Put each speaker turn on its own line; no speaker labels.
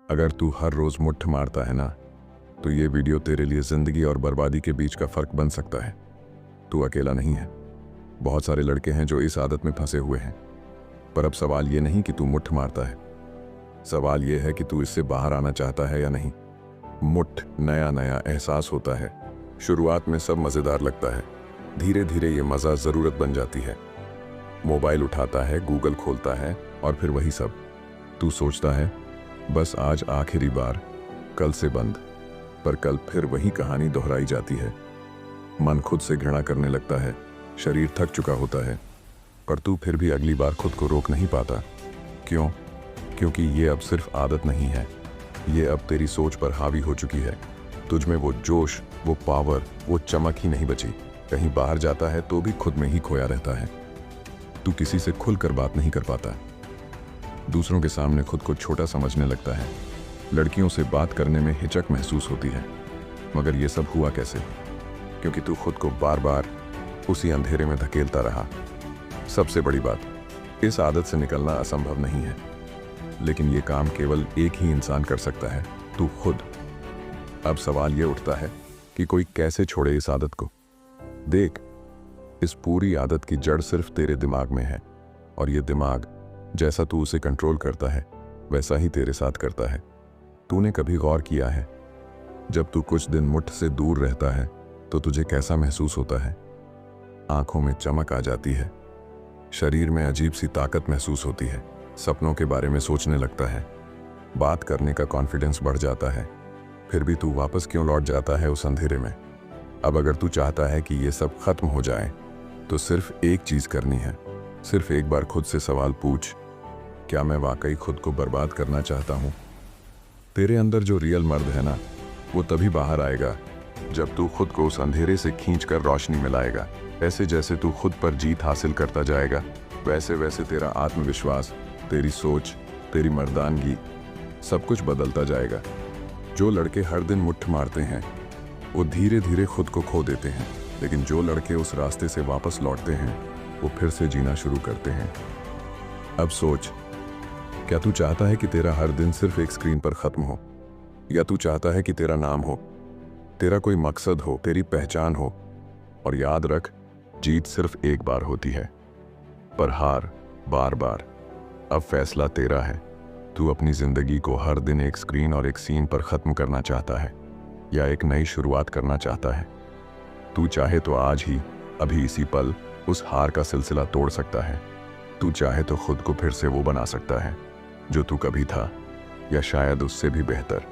अगर तू हर रोज मुट्ठ मारता है ना, तो ये वीडियो तेरे लिए जिंदगी और बर्बादी के बीच का फर्क बन सकता है। तू अकेला नहीं है। बहुत सारे लड़के हैं जो इस आदत में फंसे हुए हैं। पर अब सवाल ये नहीं कि तू मुट्ठ मारता है, सवाल ये है कि तू इससे बाहर आना चाहता है या नहीं। मुट्ठ नया नया एहसास होता है। शुरुआत में सब मज़ेदार लगता है, धीरे धीरे ये मज़ा ज़रूरत बन जाती है। मोबाइल उठाता है, गूगल खोलता है और फिर वही सब। तू सोचता है बस आज आखिरी बार, कल से बंद। पर कल फिर वही कहानी दोहराई जाती है। मन खुद से घृणा करने लगता है, शरीर थक चुका होता है, पर तू फिर भी अगली बार खुद को रोक नहीं पाता। क्यों? क्योंकि ये अब सिर्फ आदत नहीं है, ये अब तेरी सोच पर हावी हो चुकी है। तुझ में वो जोश, वो पावर, वो चमक ही नहीं बची। कहीं बाहर जाता है तो भी खुद में ही खोया रहता है। तू किसी से खुलकर बात नहीं कर पाता, दूसरों के सामने खुद को छोटा समझने लगता है। लड़कियों से बात करने में हिचक महसूस होती है। मगर ये सब हुआ कैसे? क्योंकि तू खुद को बार बार उसी अंधेरे में धकेलता रहा। सबसे बड़ी बात, इस आदत से निकलना असंभव नहीं है, लेकिन ये काम केवल एक ही इंसान कर सकता है, तू खुद। अब सवाल ये उठता है कि कोई कैसे छोड़े इस आदत को। देख, इस पूरी आदत की जड़ सिर्फ तेरे दिमाग में है, और ये दिमाग जैसा तू उसे कंट्रोल करता है वैसा ही तेरे साथ करता है। तूने कभी गौर किया है, जब तू कुछ दिन मुट्ठ से दूर रहता है तो तुझे कैसा महसूस होता है? आंखों में चमक आ जाती है, शरीर में अजीब सी ताकत महसूस होती है, सपनों के बारे में सोचने लगता है, बात करने का कॉन्फिडेंस बढ़ जाता है। फिर भी तू वापस क्यों लौट जाता है उस अंधेरे में? अब अगर तू चाहता है कि ये सब खत्म हो जाए तो सिर्फ एक चीज करनी है। सिर्फ एक बार खुद से सवाल पूछ, क्या मैं वाकई खुद को बर्बाद करना चाहता हूँ? तेरे अंदर जो रियल मर्द है ना, वो तभी बाहर आएगा जब तू खुद को उस अंधेरे से खींचकर रोशनी में लाएगा। ऐसे जैसे तू खुद पर जीत हासिल करता जाएगा, वैसे वैसे तेरा आत्मविश्वास, तेरी सोच, तेरी मर्दानगी, सब कुछ बदलता जाएगा। जो लड़के हर दिन मुट्ठ मारते हैं वो धीरे धीरे खुद को खो देते हैं, लेकिन जो लड़के उस रास्ते से वापस लौटते हैं वो फिर से जीना शुरू करते हैं। अब सोच, क्या तू चाहता है कि तेरा हर दिन सिर्फ एक स्क्रीन पर खत्म हो, या तू चाहता है कि तेरा नाम हो, तेरा कोई मकसद हो, तेरी पहचान हो? और याद रख, जीत सिर्फ एक बार होती है, पर हार बार बार। अब फैसला तेरा है। तू अपनी जिंदगी को हर दिन एक स्क्रीन और एक सीन पर खत्म करना चाहता है, या एक नई शुरुआत करना चाहता है? तू चाहे तो आज ही, अभी इसी पल उस हार का सिलसिला तोड़ सकता है। तू चाहे तो खुद को फिर से वो बना सकता है जो तू कभी था, या शायद उससे भी बेहतर।